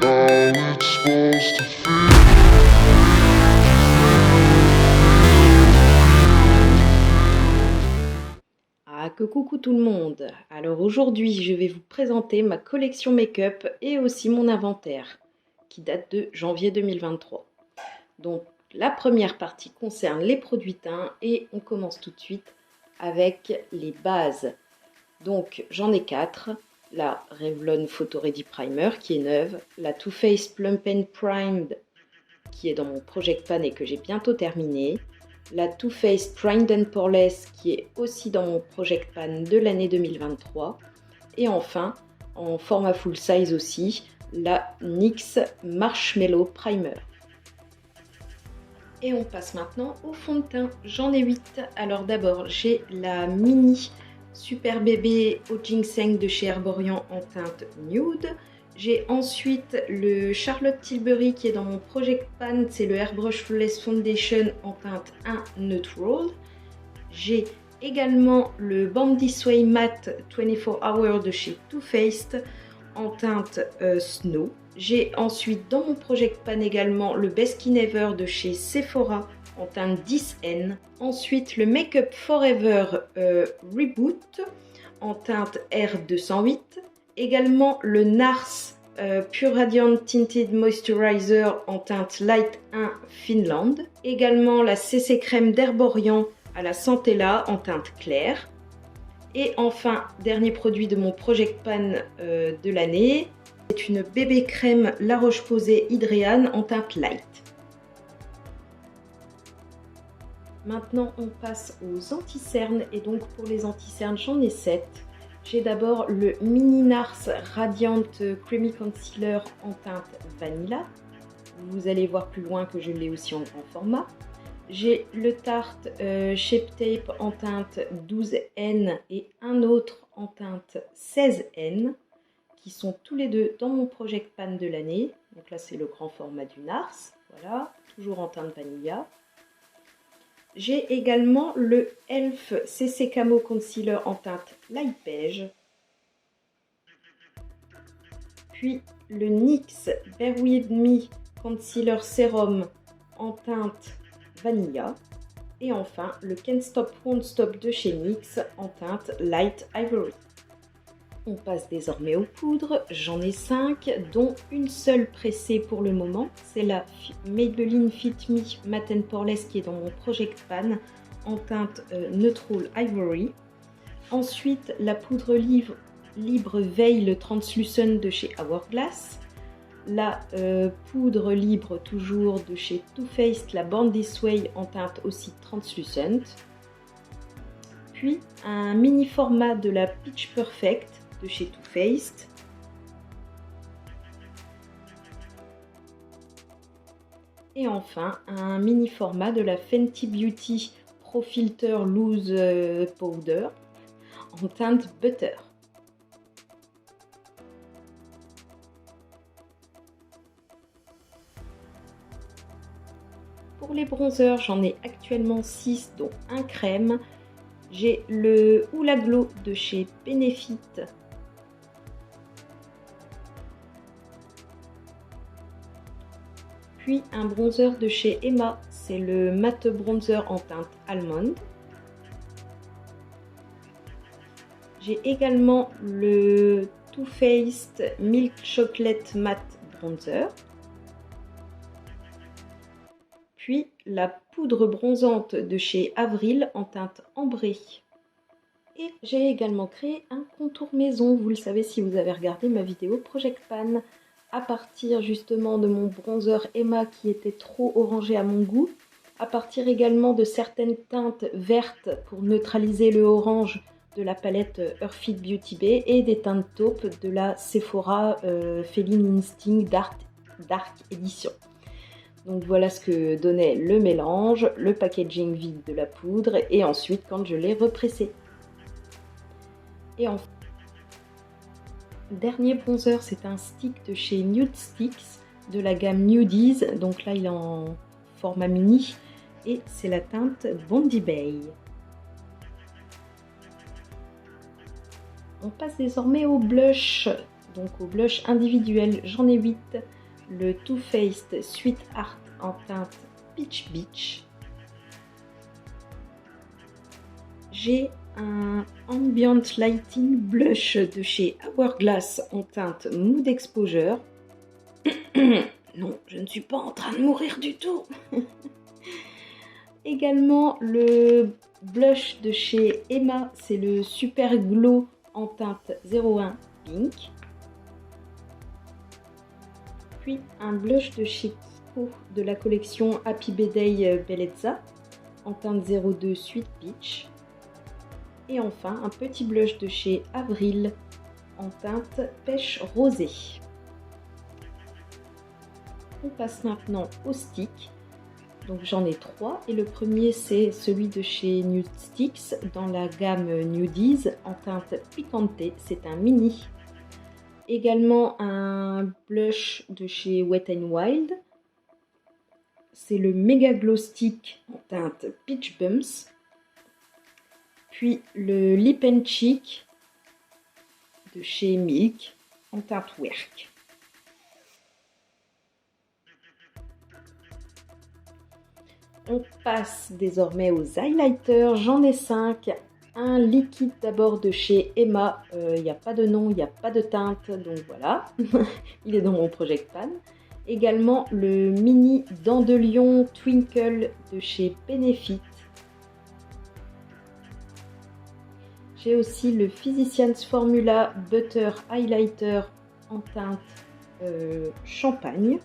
Ah, que coucou tout le monde! Alors aujourd'hui, je vais vous présenter ma collection make-up et aussi mon inventaire qui date de janvier 2023. Donc la première partie concerne les produits teints et on commence tout de suite avec les bases. Donc j'en ai 4. La Revlon Photo Ready Primer qui est neuve, la Too Faced Plump and Primed qui est dans mon Project Pan et que j'ai bientôt terminé, la Too Faced Primed and Poreless qui est aussi dans mon Project Pan de l'année 2023, et enfin, en format full size aussi, la NYX Marshmallow Primer. Et on passe maintenant au fond de teint. J'en ai 8. Alors d'abord, j'ai la mini Super Bébé au ginseng de chez Herborian en teinte nude. J'ai ensuite le Charlotte Tilbury qui est dans mon Project Pan, c'est le Airbrush Flawless Foundation en teinte 1 Neutral. J'ai également le Bandy Sway Matte 24 Hours de chez Too Faced en teinte Snow. J'ai ensuite dans mon Project Pan également le Best Skin Ever de chez Sephora en teinte 10N. Ensuite le Make Up Forever Reboot en teinte R208. Également le NARS Pure Radiant Tinted Moisturizer en teinte Light 1 Finland. Également la CC Crème d'Herborian à la Centella en teinte claire. Et enfin, dernier produit de mon Project Pan de l'année, c'est une bébé crème La Roche-Posay Hydréane en teinte light. Maintenant, on passe aux anti-cernes, et donc pour les anti-cernes, j'en ai 7. J'ai d'abord le Mini NARS Radiant Creamy Concealer en teinte Vanilla. Vous allez voir plus loin que je l'ai aussi en grand format. J'ai le Tarte Shape Tape en teinte 12N et un autre en teinte 16N qui sont tous les deux dans mon Project Pan de l'année. Donc là, c'est le grand format du NARS. Voilà, toujours en teinte Vanilla. J'ai également le Elf CC Camo Concealer en teinte Light Beige. Puis le NYX Bear With Me Concealer Serum en teinte Vanilla. Et enfin le Can't Stop Won't Stop de chez NYX en teinte Light Ivory. On passe désormais aux poudres. J'en ai 5, dont une seule pressée pour le moment. C'est la Maybelline Fit Me Matte and Poreless qui est dans mon Project Pan en teinte Neutral Ivory. Ensuite, la poudre libre Veil Translucent de chez Hourglass. La poudre libre toujours de chez Too Faced, la Bandy Sway en teinte aussi Translucent. Puis un mini format de la Pitch Perfect de chez Too Faced. Et enfin un mini format de la Fenty Beauty Pro Filter Loose Powder en teinte Butter. Pour les bronzers, j'en ai actuellement 6, dont un crème. J'ai le Hoola Glow de chez Benefit. Puis un bronzer de chez Emma, c'est le Matte Bronzer en teinte Almond. J'ai également le Too Faced Milk Chocolate Matte Bronzer. Puis la poudre bronzante de chez Avril en teinte ambrée. Et j'ai également créé un contour maison, vous le savez si vous avez regardé ma vidéo Project Pan, à partir justement de mon bronzer Emma qui était trop orangé à mon goût, à partir également de certaines teintes vertes pour neutraliser le orange de la palette Earth Fit Beauty Bay et des teintes taupes de la Sephora Feline Instinct Dark Edition. Donc voilà ce que donnait le mélange, le packaging vide de la poudre et ensuite quand je l'ai repressé. Et enfin, dernier bronzer, c'est un stick de chez Nude Sticks de la gamme Nudies. Donc là il est en format mini et c'est la teinte Bondi Bay. On passe désormais au blush. Donc au blush individuel, j'en ai 8. Le Too Faced Sweetheart en teinte Peach Beach. J'ai un Ambient Lighting Blush de chez Hourglass en teinte Mood Exposure. Non, je ne suis pas en train de mourir du tout. Également le blush de chez Emma, c'est le Super Glow en teinte 01 Pink. Puis un blush de chez Kiko de la collection Happy Birthday Bellezza en teinte 02 Sweet Peach. Et enfin un petit blush de chez Avril en teinte Pêche Rosée. On passe maintenant au stick. Donc j'en ai 3 et le premier c'est celui de chez Nude Sticks dans la gamme Nudies en teinte Picante, c'est un mini. Également un blush de chez Wet n Wild, c'est le Mega Glow Stick en teinte Peach Bumps. Puis le Lip and Cheek de chez Milk en teinte Werk. On passe désormais aux highlighters, j'en ai 5. Un liquide d'abord de chez Emma, il n'y a pas de nom, il n'y a pas de teinte, donc voilà, il est dans mon Project Pan. Également le mini Dents de Lion Twinkle de chez Benefit. J'ai aussi le Physicians Formula Butter Highlighter en teinte champagne.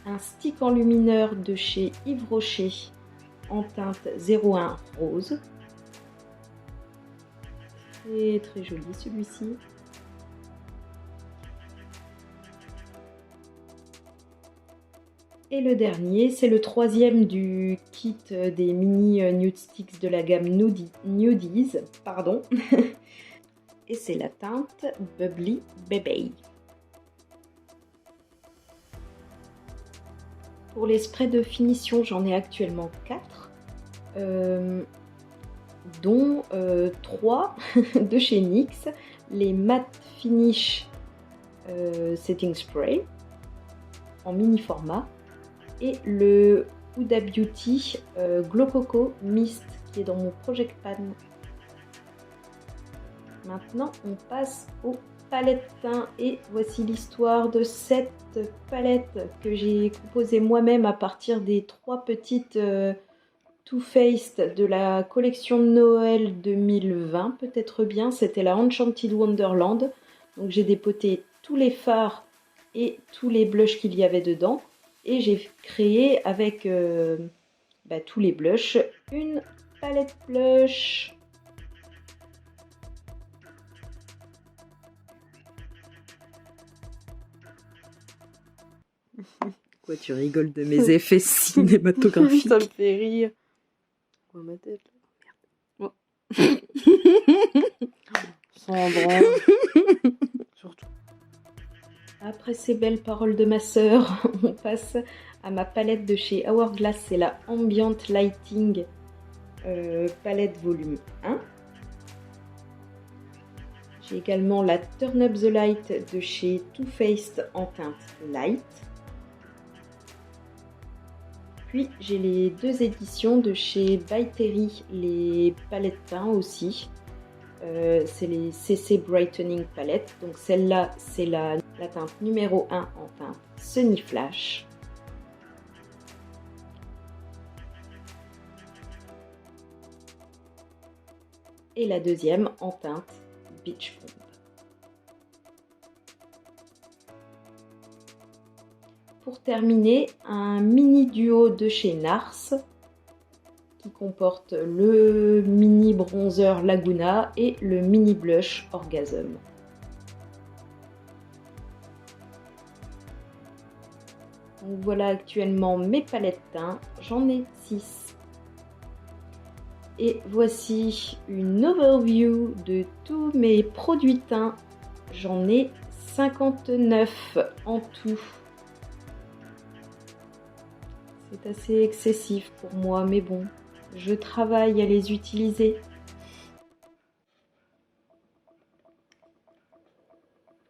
Un stick enlumineur de chez Yves Rocher en teinte 01 rose. Très très joli celui-ci. Et le dernier, c'est le troisième du kit des mini nude sticks de la gamme Nudies, pardon. Et c'est la teinte Bubbly Baby. Pour les sprays de finition, j'en ai actuellement 4, dont 3 de chez NYX, les Matte Finish Setting Spray en mini format et le Huda Beauty Glow Coco Mist qui est dans mon Project Pan. Maintenant, on passe aux palette teint et voici l'histoire de cette palette que j'ai composée moi-même à partir des 3 petites Too Faced de la collection de Noël 2020, peut-être bien, c'était la Enchanted Wonderland. Donc j'ai dépoté tous les fards et tous les blushs qu'il y avait dedans et j'ai créé avec tous les blushs une palette blush. Quoi, tu rigoles de mes effets cinématographiques? Ça me fait rire. Oh, ma tête. Merde. Oh. Sandra. Surtout. Après ces belles paroles de ma sœur, on passe à ma palette de chez Hourglass, c'est la Ambient Lighting palette volume 1. J'ai également la Turn Up the Light de chez Too Faced en teinte Light. Puis j'ai les 2 éditions de chez By Terry, les palettes teints aussi. C'est les CC Brightening Palette. Donc celle-là, c'est la teinte numéro 1 en teinte Sunny Flash. Et la deuxième en teinte Beach Bomb. Pour terminer, un mini duo de chez NARS qui comporte le mini bronzer Laguna et le mini blush Orgasm. Donc voilà actuellement mes palettes teints, j'en ai 6. Et voici une overview de tous mes produits teints, j'en ai 59 en tout. C'est assez excessif pour moi, mais bon, je travaille à les utiliser.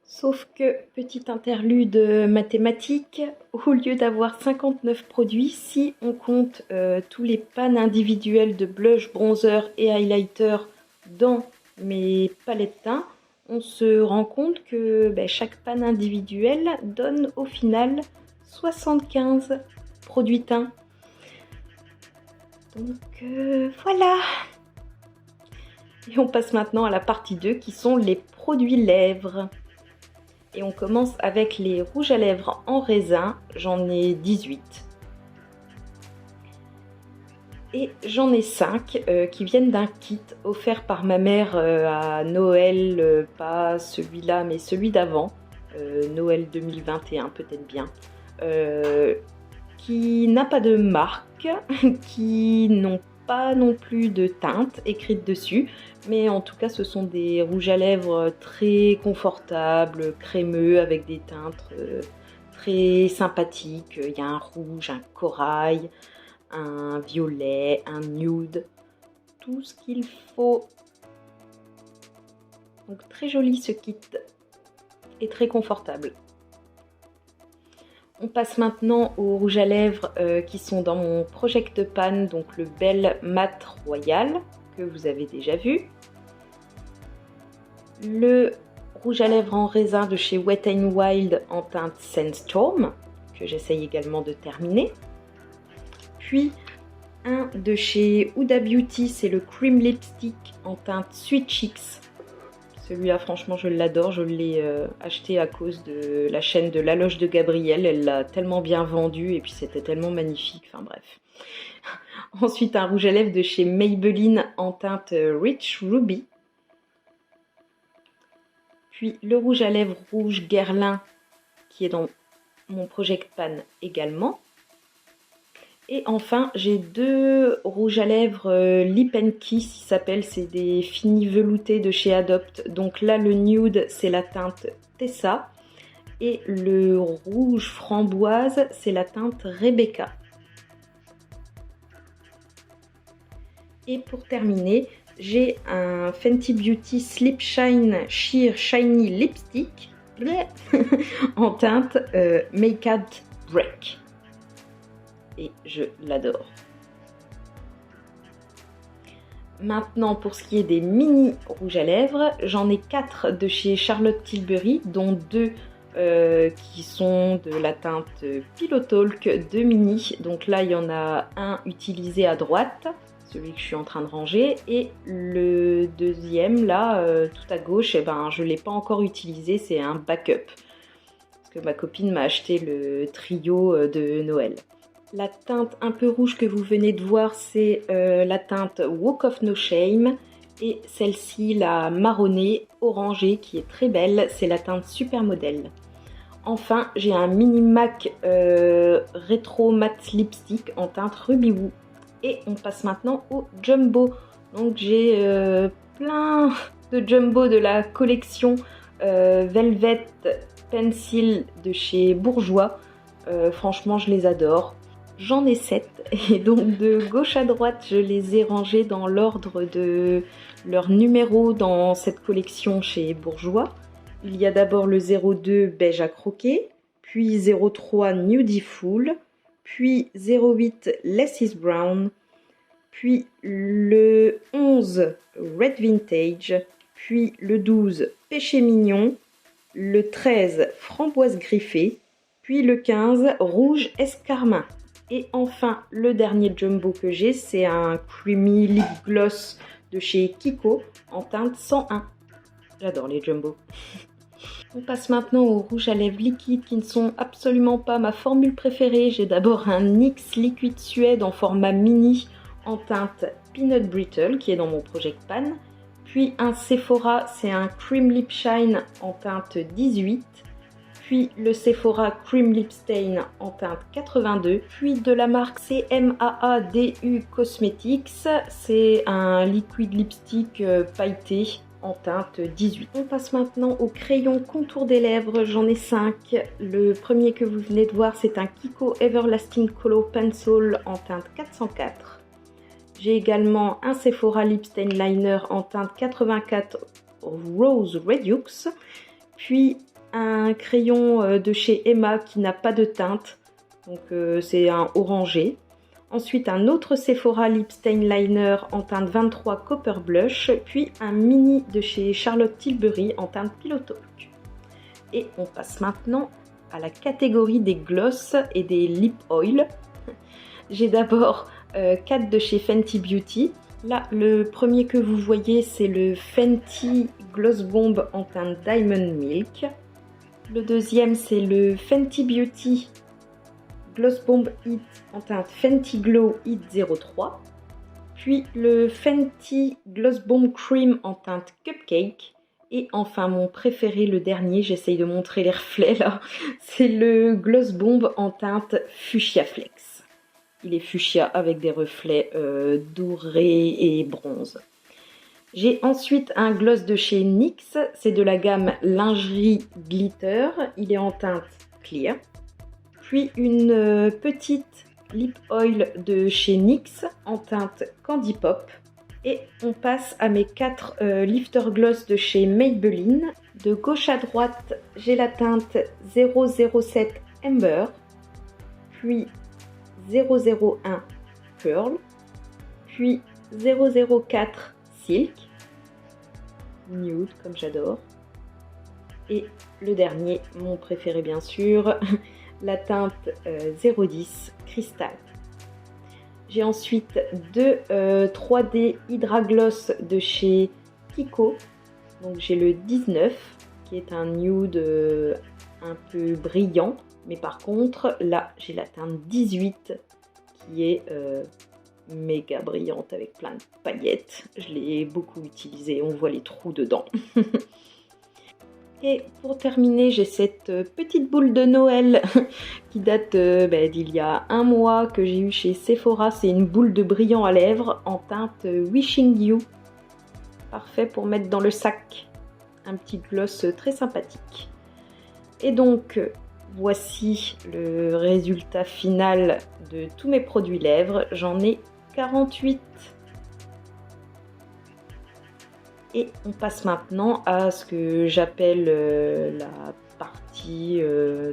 Sauf que, petit interlude mathématique, au lieu d'avoir 59 produits, si on compte tous les pans individuels de blush, bronzer et highlighter dans mes palettes teint, on se rend compte que chaque pan individuel donne au final 75 produits teints. Donc voilà. Et on passe maintenant à la partie 2 qui sont les produits lèvres. Et on commence avec les rouges à lèvres en raisin, j'en ai 18. Et j'en ai 5 qui viennent d'un kit offert par ma mère à Noël, pas celui-là mais celui d'avant, Noël 2021 peut-être bien, qui n'a pas de marque, qui n'ont pas non plus de teinte écrite dessus, mais en tout cas ce sont des rouges à lèvres très confortables, crémeux, avec des teintes très sympathiques. Il y a un rouge, un corail, un violet, un nude, tout ce qu'il faut. Donc très joli ce kit et très confortable. On passe maintenant aux rouges à lèvres qui sont dans mon Project Pan, donc le Belle Mat Royal, que vous avez déjà vu. Le rouge à lèvres en raisin de chez Wet n Wild en teinte Sandstorm, que j'essaye également de terminer. Puis un de chez Huda Beauty, c'est le Cream Lipstick en teinte Sweet Cheeks. Celui-là, franchement, je l'adore. Je l'ai acheté à cause de la chaîne de La Loge de Gabrielle. Elle l'a tellement bien vendu et puis c'était tellement magnifique. Enfin bref. Ensuite, un rouge à lèvres de chez Maybelline en teinte Rich Ruby. Puis le rouge à lèvres rouge Guerlain qui est dans mon Project Pan également. Et enfin, j'ai 2 rouges à lèvres Lip & Kiss, ils s'appellent, c'est des finis veloutés de chez Adopt. Donc là, le nude, c'est la teinte Tessa. Et le rouge framboise, c'est la teinte Rebecca. Et pour terminer, j'ai un Fenty Beauty Slip Shine Sheer Shiny Lipstick en teinte Make Up Break. Et je l'adore. Maintenant, pour ce qui est des mini rouges à lèvres, j'en ai 4 de chez Charlotte Tilbury, dont 2 qui sont de la teinte Pillow Talk de mini. Donc là, il y en a un utilisé à droite, celui que je suis en train de ranger, et le deuxième, là, tout à gauche, je ne l'ai pas encore utilisé, c'est un backup. Parce que ma copine m'a acheté le trio de Noël. La teinte un peu rouge que vous venez de voir, c'est la teinte Walk of No Shame. Et celle-ci, la marronnée, orangée, qui est très belle, c'est la teinte Supermodel. Enfin, j'ai un mini MAC Retro Matte Lipstick en teinte Ruby Woo. Et on passe maintenant au Jumbo. Donc j'ai plein de Jumbo de la collection Velvet Pencil de chez Bourjois. Franchement, je les adore. J'en ai 7 et donc de gauche à droite, je les ai rangés dans l'ordre de leur numéro dans cette collection chez Bourjois. Il y a d'abord le 02 beige à croquer, puis 03 Nudiful, puis 08 Less is Brown, puis le 11 Red Vintage, puis le 12 Péché Mignon, le 13 Framboise Griffée, puis le 15 Rouge Escarmin. Et enfin, le dernier Jumbo que j'ai, c'est un Creamy Lip Gloss de chez Kiko en teinte 101. J'adore les Jumbo. On passe maintenant aux rouges à lèvres liquides qui ne sont absolument pas ma formule préférée. J'ai d'abord un NYX Liquid Suède en format mini en teinte Peanut Brittle qui est dans mon Project Pan. Puis un Sephora, c'est un Cream Lip Shine en teinte 18. Puis le Sephora Cream Lip Stain en teinte 82, puis de la marque CMAADU Cosmetics, c'est un liquid lipstick pailleté en teinte 18. On passe maintenant au crayon contour des lèvres, j'en ai 5. Le premier que vous venez de voir, c'est un Kiko Everlasting Color Pencil en teinte 404. J'ai également un Sephora Lip Stain Liner en teinte 84 Rose Redux, puis un crayon de chez Emma qui n'a pas de teinte, donc c'est un orangé. Ensuite un autre Sephora Lip Stain Liner en teinte 23 Copper Blush, puis un mini de chez Charlotte Tilbury en teinte Pillow Talk. Et on passe maintenant à la catégorie des gloss et des lip oil. J'ai d'abord 4 de chez Fenty Beauty. Là, le premier que vous voyez, c'est le Fenty Gloss Bomb en teinte Diamond Milk. Le deuxième, c'est le Fenty Beauty Gloss Bomb Hit en teinte Fenty Glow Hit 03. Puis le Fenty Gloss Bomb Cream en teinte Cupcake. Et enfin, mon préféré, le dernier, j'essaye de montrer les reflets là, c'est le Gloss Bomb en teinte Fuchsia Flex. Il est fuchsia avec des reflets dorés et bronze. J'ai ensuite un gloss de chez NYX, c'est de la gamme Lingerie Glitter, il est en teinte clear. Puis une petite lip oil de chez NYX en teinte Candy Pop. Et on passe à mes 4 lifter gloss de chez Maybelline. De gauche à droite, j'ai la teinte 007 Amber, puis 001 Pearl, puis 004 Silk, nude comme j'adore. Et le dernier, mon préféré bien sûr, la teinte 010 Crystal. J'ai ensuite deux 3D Hydra Gloss de chez Kiko. Donc j'ai le 19 qui est un nude un peu brillant. Mais par contre, là, j'ai la teinte 18 qui est méga brillante avec plein de paillettes. Je l'ai beaucoup utilisée, on voit les trous dedans. Et pour terminer, j'ai cette petite boule de Noël qui date d'il y a un mois que j'ai eu chez Sephora. C'est une boule de brillant à lèvres en teinte Wishing You. Parfait pour mettre dans le sac. Un petit gloss très sympathique. Et donc, voici le résultat final de tous mes produits lèvres. J'en ai 48. Et on passe maintenant à ce que j'appelle la partie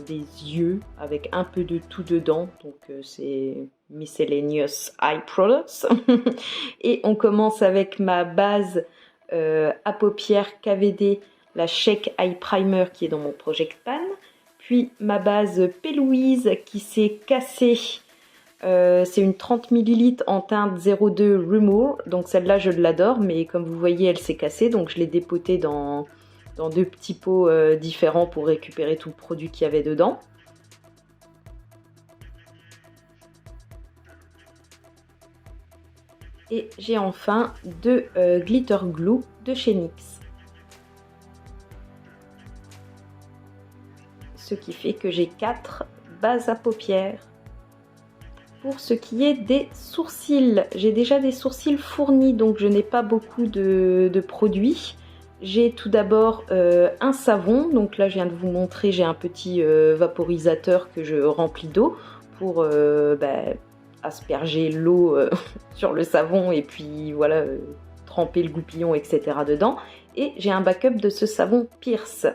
des yeux avec un peu de tout dedans. Donc c'est Miscellaneous Eye Products. Et on commence avec ma base à paupières KVD, la Shake Eye Primer qui est dans mon Project Pan. Puis ma base P. Louise qui s'est cassée. C'est une 30 ml en teinte 02 Rumour, donc celle-là je l'adore, mais comme vous voyez elle s'est cassée, donc je l'ai dépotée dans deux petits pots différents pour récupérer tout le produit qu'il y avait dedans. Et j'ai enfin deux Glitter Glue de chez NYX. Ce qui fait que j'ai 4 bases à paupières. Pour ce qui est des sourcils, j'ai déjà des sourcils fournis, donc je n'ai pas beaucoup de produits. J'ai tout d'abord un savon, donc là je viens de vous montrer, j'ai un petit vaporisateur que je remplis d'eau pour asperger l'eau sur le savon et puis voilà, tremper le goupillon, etc. dedans. Et j'ai un backup de ce savon Pierce.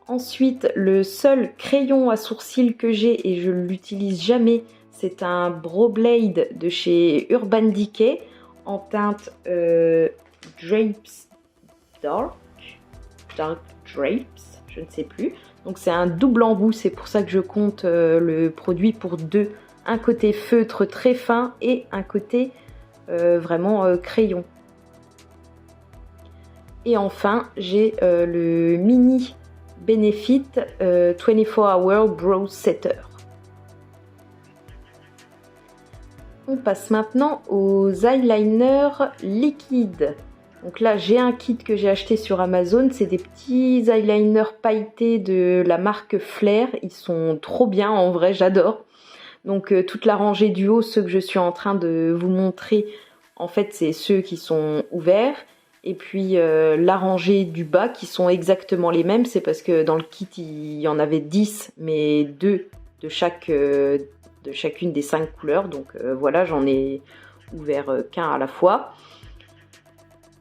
Ensuite, le seul crayon à sourcils que j'ai et je ne l'utilise jamais, c'est un Brow Blade de chez Urban Decay en teinte Drapes Dark Drapes, je ne sais plus. Donc c'est un double embout, c'est pour ça que je compte le produit pour deux. Un côté feutre très fin et un côté vraiment crayon. Et enfin, j'ai le mini Benefit 24 Hour Brow Setter. On passe maintenant aux eyeliners liquides. Donc là, j'ai un kit que j'ai acheté sur Amazon. C'est des petits eyeliners pailletés de la marque Flair. Ils sont trop bien, en vrai, j'adore. Donc toute la rangée du haut, ceux que je suis en train de vous montrer, en fait, c'est ceux qui sont ouverts. Et puis la rangée du bas qui sont exactement les mêmes. C'est parce que dans le kit, il y en avait 10, mais 2 de chacune des 5 couleurs. Donc voilà, j'en ai ouvert qu'un à la fois.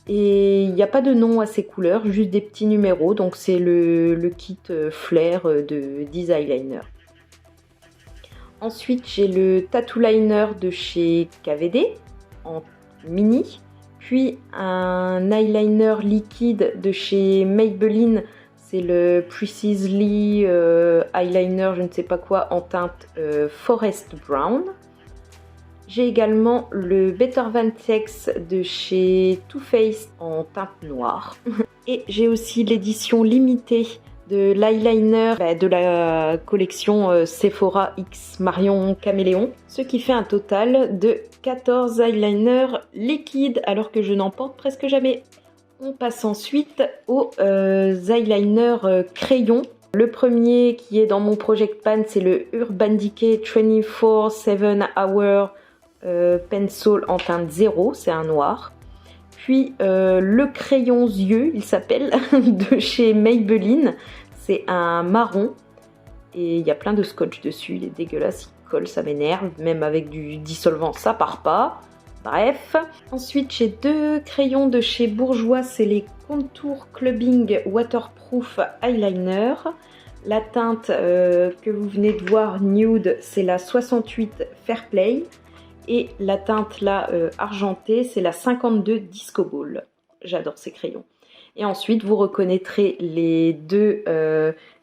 Et il n'y a pas de nom à ces couleurs, juste des petits numéros. Donc c'est le kit Flair de 10 eyeliners. Ensuite, j'ai le Tattoo Liner de chez KVD en mini. Puis un eyeliner liquide de chez Maybelline. C'est le Precisely eyeliner, je ne sais pas quoi, en teinte Forest Brown. J'ai également le Better Vantex de chez Too Faced en teinte noire. Et j'ai aussi l'édition limitée de l'eyeliner de la collection Sephora X Marion Caméléon. Ce qui fait un total de 14 eyeliners liquides alors que je n'en porte presque jamais. On passe ensuite aux eyeliners crayons. Le premier qui est dans mon Project Pan, c'est le Urban Decay 24/7 Hour Pencil en teinte 0, c'est un noir. Puis le crayon yeux, il s'appelle, de chez Maybelline, c'est un marron. Et il y a plein de scotch dessus, il est dégueulasse, il colle, ça m'énerve. Même avec du dissolvant, ça part pas. Bref. Ensuite, j'ai deux crayons de chez Bourjois, c'est les Contour Clubbing Waterproof Eyeliner. La teinte que vous venez de voir, nude, c'est la 68 Fairplay. Et la teinte là argentée, c'est la 52 Disco Ball. J'adore ces crayons. Et ensuite, vous reconnaîtrez les deux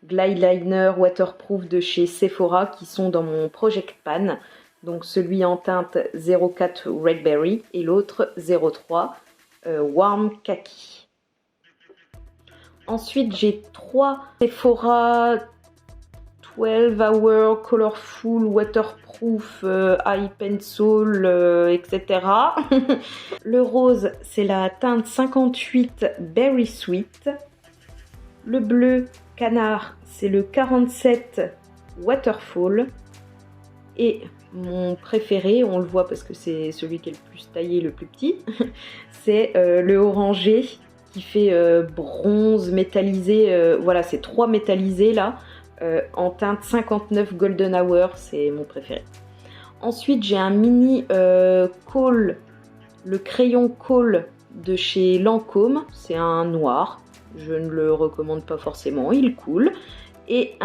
Glide Liner Waterproof de chez Sephora qui sont dans mon Project Pan. Donc celui en teinte 04 Red Berry et l'autre 03 Warm Kaki. Ensuite, j'ai trois Sephora 12 Hour Colorful Waterproof Eye Pencil, etc. Le rose, c'est la teinte 58 Berry Sweet. Le bleu canard, c'est le 47 Waterfall. Et mon préféré, on le voit parce que c'est celui qui est le plus taillé, le plus petit, c'est le orangé qui fait bronze métallisé. Voilà, c'est 3 métallisés là. En teinte 59 Golden Hour, c'est mon préféré. Ensuite, j'ai un mini Kohl, le crayon Kohl de chez Lancôme, c'est un noir, je ne le recommande pas forcément, il coule. Et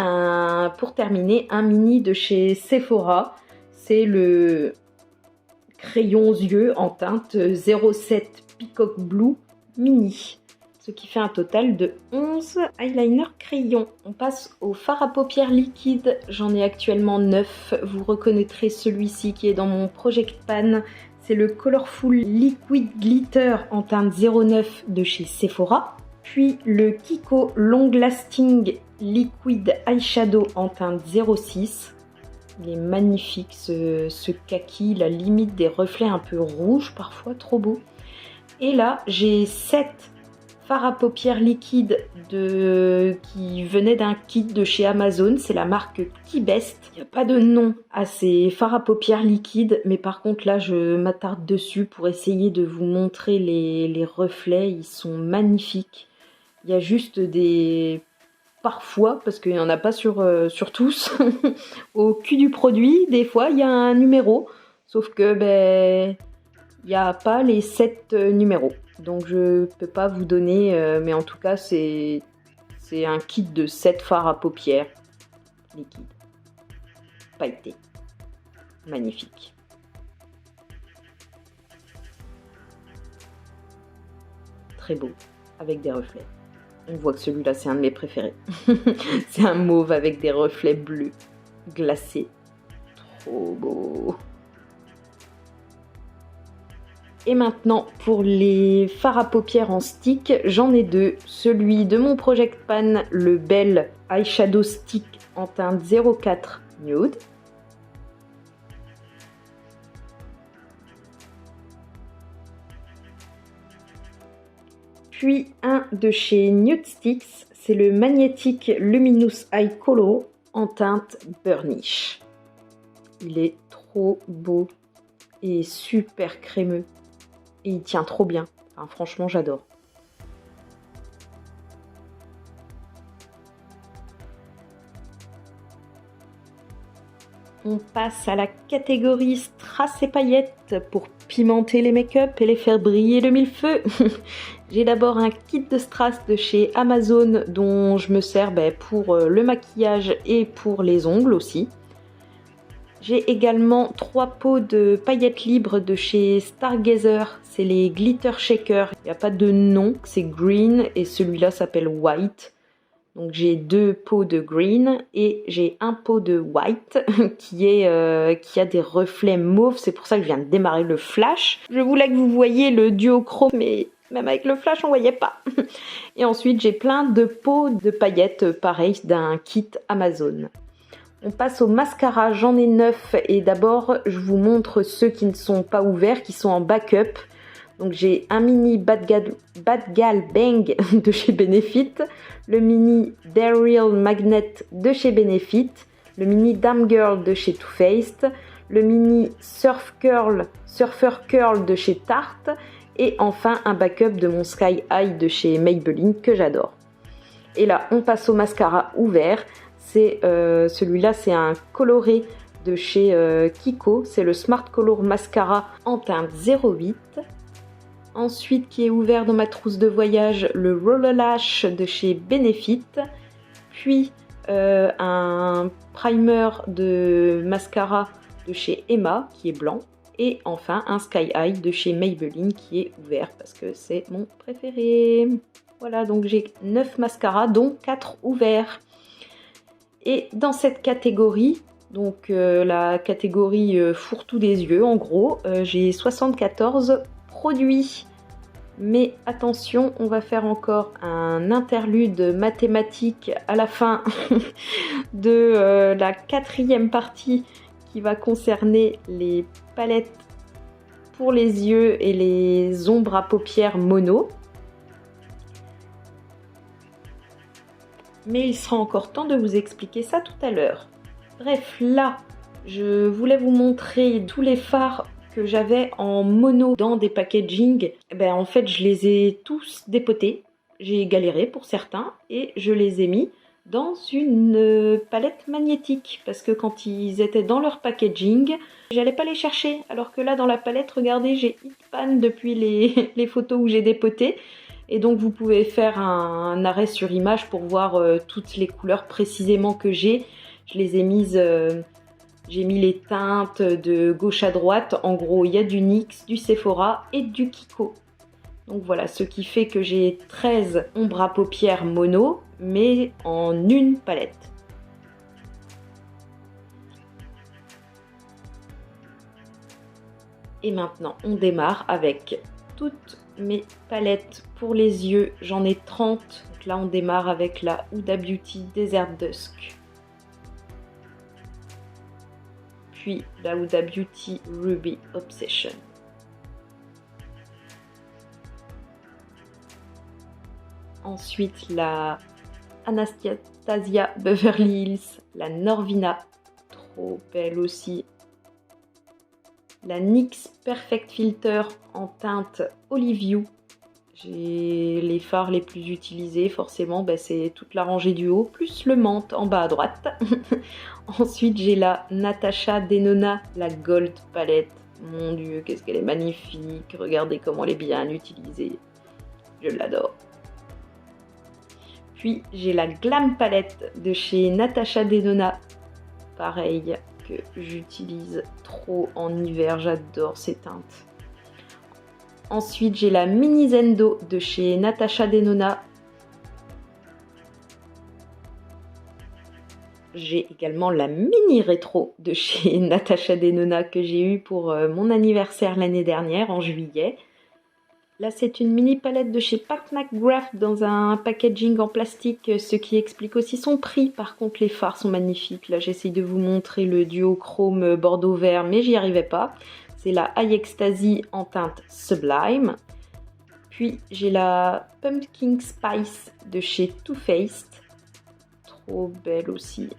pour terminer, un mini de chez Sephora, c'est le crayon yeux en teinte 07 Peacock Blue mini. Ce qui fait un total de 11 eyeliners crayons. On passe au fard à paupières liquide. J'en ai actuellement 9. Vous reconnaîtrez celui-ci qui est dans mon Project Pan. C'est le Colorful Liquid Glitter en teinte 09 de chez Sephora. Puis le Kiko Long Lasting Liquid Eyeshadow en teinte 06. Il est magnifique ce kaki, la limite des reflets un peu rouges parfois, trop beau. Et là, j'ai 7 fard à paupières liquide qui venait d'un kit de chez Amazon, c'est la marque Kibest. Il n'y a pas de nom à ces fards à paupières liquides, mais par contre là je m'attarde dessus pour essayer de vous montrer les reflets, ils sont magnifiques. Il y a juste parfois, parce qu'il n'y en a pas sur tous, au cul du produit, des fois il y a un numéro, sauf que il n'y a pas les 7 numéros. Donc je peux pas vous donner, mais en tout cas c'est un kit de 7 fards à paupières liquides, pailletés, magnifique. Très beau, avec des reflets. On voit que celui-là c'est un de mes préférés. C'est un mauve avec des reflets bleus, glacés, trop beau. Et maintenant, pour les fards à paupières en stick, j'en ai deux. Celui de mon Project Pan, le Belle Eyeshadow Stick en teinte 04 Nude. Puis un de chez Nude Sticks, c'est le Magnetic Luminous Eye Color en teinte Burnish. Il est trop beau et super crémeux. Et il tient trop bien. Enfin, franchement, j'adore. on passe à la catégorie strass et paillettes pour pimenter les make-up et les faire briller de mille feux. J'ai d'abord un kit de strass de chez Amazon dont je me sers pour le maquillage et pour les ongles aussi. J'ai également 3 pots de paillettes libres de chez Stargazer, c'est les Glitter Shaker. Il n'y a pas de nom, c'est green et celui-là s'appelle white. Donc j'ai 2 pots de green et j'ai un pot de white qui a des reflets mauves. C'est pour ça que je viens de démarrer le flash. Je voulais que vous voyiez le duochrome, mais même avec le flash on voyait pas. Et ensuite j'ai plein de pots de paillettes, pareil, d'un kit Amazon. On passe au mascara, j'en ai 9 et d'abord je vous montre ceux qui ne sont pas ouverts, qui sont en backup. Donc j'ai un mini Bad Gal Bang de chez Benefit, le mini Daryl Magnet de chez Benefit, le mini Damn Girl de chez Too Faced, le mini Surfer Curl de chez Tarte et enfin un backup de mon Sky High de chez Maybelline que j'adore. Et là on passe au mascara ouvert. Celui-là, c'est un coloré de chez Kiko. C'est le Smart Color Mascara en teinte 08. Ensuite, qui est ouvert dans ma trousse de voyage, le Roller Lash de chez Benefit. Puis, un primer de mascara de chez Emma, qui est blanc. Et enfin, un Sky High de chez Maybelline, qui est ouvert parce que c'est mon préféré. Voilà, donc j'ai 9 mascaras, dont 4 ouverts. Et dans cette catégorie, donc la catégorie fourre-tout des yeux, en gros, j'ai 74 produits. Mais attention, on va faire encore un interlude mathématique à la fin de la 4e partie qui va concerner les palettes pour les yeux et les ombres à paupières mono. Mais il sera encore temps de vous expliquer ça tout à l'heure. Bref, là, je voulais vous montrer tous les fards que j'avais en mono dans des packaging. En fait, je les ai tous dépotés. J'ai galéré pour certains et je les ai mis dans une palette magnétique. Parce que quand ils étaient dans leur packaging, j'allais pas les chercher. Alors que là, dans la palette, regardez, j'ai Hitpan depuis les photos où j'ai dépoté. Et donc vous pouvez faire un arrêt sur image pour voir toutes les couleurs précisément que j'ai. Je les ai mises, j'ai mis les teintes de gauche à droite. En gros, il y a du NYX, du Sephora et du Kiko. Donc voilà, ce qui fait que j'ai 13 ombres à paupières mono, mais en une palette. Et maintenant, on démarre avec toutes mes palettes pour les yeux. J'en ai 30. Donc là, on démarre avec la Huda Beauty Desert Dusk. Puis la Huda Beauty Ruby Obsession. Ensuite, la Anastasia Beverly Hills, la Norvina, trop belle aussi. La NYX Perfect Filter en teinte Olive You. J'ai les fards les plus utilisés, forcément, c'est toute la rangée du haut, plus le menthe en bas à droite. Ensuite, j'ai la Natasha Denona, la Gold Palette. Mon Dieu, qu'est-ce qu'elle est magnifique. Regardez comment elle est bien utilisée. Je l'adore. Puis, j'ai la Glam Palette de chez Natasha Denona. Pareil, que j'utilise trop en hiver, j'adore ces teintes. Ensuite, j'ai la Mini Zendo de chez Natasha Denona. J'ai également la Mini Rétro de chez Natasha Denona que j'ai eue pour mon anniversaire l'année dernière, en juillet. Là, c'est une mini palette de chez Pat McGrath dans un packaging en plastique, ce qui explique aussi son prix. Par contre, les fards sont magnifiques. Là, j'essaye de vous montrer le duochrome bordeaux vert, mais j'y arrivais pas. C'est la High Ecstasy en teinte Sublime. Puis, j'ai la Pumpkin Spice de chez Too Faced. Trop belle aussi.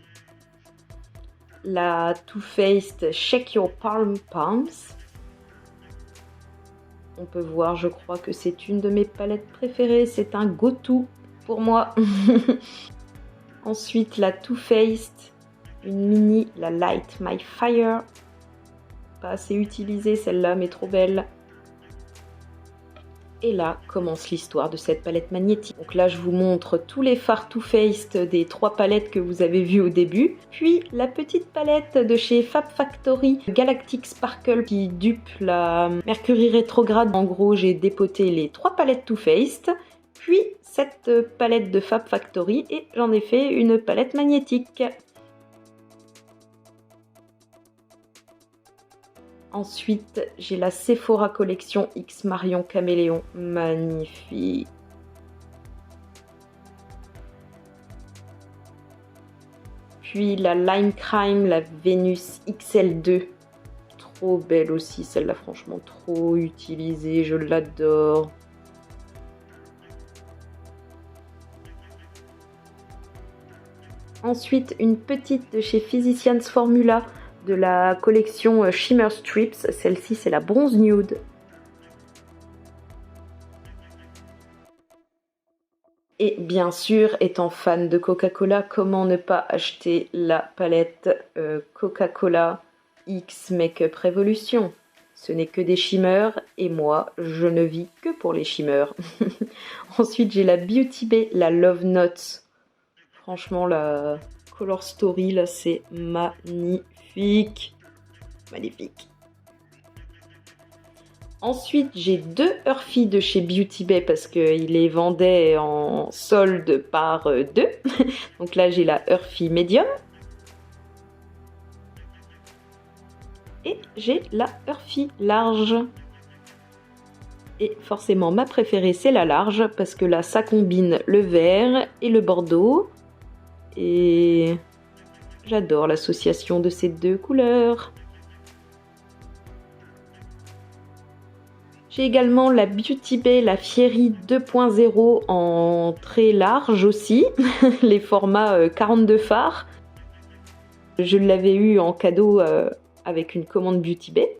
La Too Faced Shake Your Palms. On peut voir, je crois que c'est une de mes palettes préférées. C'est un go-to pour moi. Ensuite, la Too Faced une mini, la Light My Fire. Pas assez utilisée celle-là, mais trop belle. Et là commence l'histoire de cette palette magnétique. Donc là, je vous montre tous les fards Too Faced des 3 palettes que vous avez vues au début. Puis la petite palette de chez Fab Factory Galactic Sparkle qui dupe la Mercury rétrograde. En gros, j'ai dépoté les 3 palettes Too Faced, puis cette palette de Fab Factory et j'en ai fait une palette magnétique. Ensuite, j'ai la Sephora Collection X Marion Caméléon. Magnifique. Puis la Lime Crime, la Vénus XL2. Trop belle aussi, celle-là, franchement, trop utilisée. Je l'adore. Ensuite, une petite de chez Physicians Formula, de la collection Shimmer Strips. Celle-ci, c'est la Bronze Nude. Et bien sûr, étant fan de Coca-Cola, comment ne pas acheter la palette Coca-Cola X Makeup Revolution? Ce n'est que des shimmers et moi, je ne vis que pour les shimmers. Ensuite, j'ai la Beauty Bay, la Love Notes. Franchement, la Color Story, là, c'est magnifique. Magnifique. Ensuite, j'ai 2 Earthy de chez Beauty Bay parce qu'ils les vendaient en solde par 2. Donc là, j'ai la Earthy Medium. Et j'ai la Earthy Large. Et forcément, ma préférée, c'est la large parce que là, ça combine le vert et le bordeaux. Et j'adore l'association de ces 2 couleurs. J'ai également la Beauty Bay, la Fiery 2.0 en très large aussi, les formats 42 fards. Je l'avais eu en cadeau avec une commande Beauty Bay.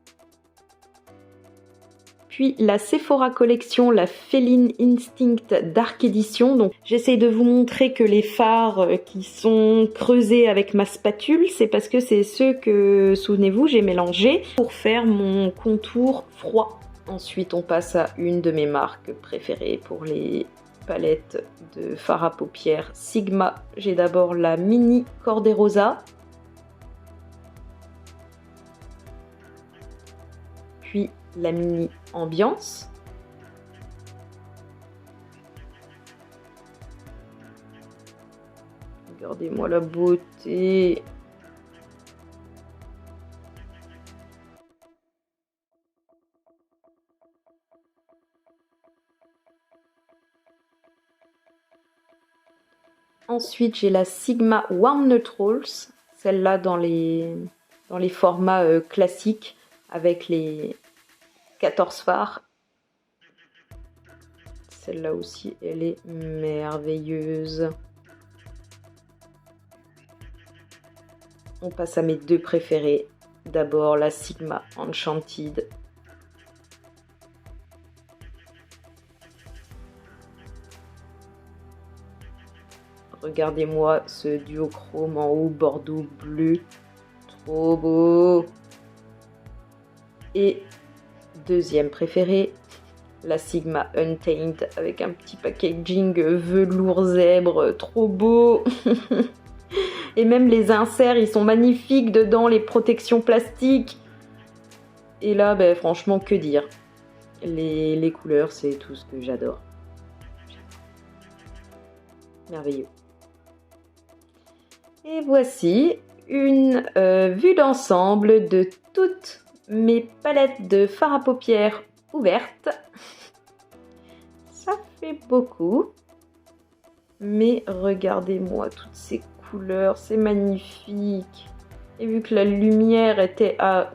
Puis la Sephora Collection, la Feline Instinct Dark Edition. Donc j'essaye de vous montrer que les fards qui sont creusés avec ma spatule, c'est parce que c'est ceux que, souvenez-vous, j'ai mélangé pour faire mon contour froid. Ensuite, on passe à une de mes marques préférées pour les palettes de fard à paupières Sigma. J'ai d'abord la Mini Corderosa. Puis la Mini Ambiance. Regardez-moi la beauté. Ensuite, j'ai la Sigma Warm Neutrals, celle-là dans les formats classiques avec les 14 fards. Celle-là aussi, elle est merveilleuse. On passe à mes 2 préférés. D'abord la Sigma Enchanted. Regardez-moi ce duochrome en haut, bordeaux bleu. Trop beau. Et deuxième préféré, la Sigma Untamed avec un petit packaging velours zèbre. Trop beau. Et même les inserts, ils sont magnifiques dedans, les protections plastiques. Et là, ben, franchement, que dire. Les couleurs, c'est tout ce que j'adore. Merveilleux. Et voici une vue d'ensemble de toutes mes palettes de fard à paupières ouvertes. Ça fait beaucoup. Mais regardez-moi toutes ces couleurs, c'est magnifique. Et vu que la lumière était à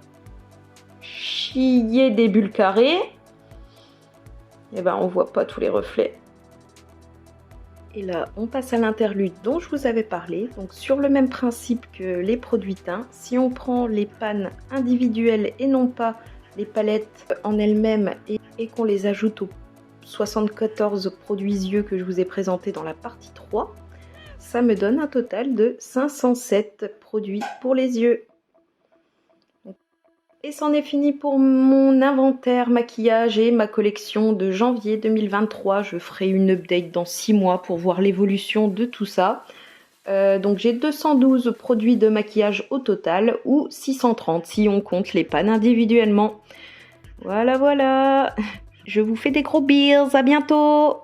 chier des bulles carrées, et ben on voit pas tous les reflets. Et là, on passe à l'interlude dont je vous avais parlé. Donc sur le même principe que les produits teints, si on prend les pannes individuelles et non pas les palettes en elles-mêmes et qu'on les ajoute aux 74 produits yeux que je vous ai présentés dans la partie 3, ça me donne un total de 507 produits pour les yeux. Et c'en est fini pour mon inventaire maquillage et ma collection de janvier 2023. Je ferai une update dans 6 mois pour voir l'évolution de tout ça. Donc j'ai 212 produits de maquillage au total, ou 630 si on compte les pannes individuellement. Voilà, voilà. Je vous fais des gros beers, à bientôt.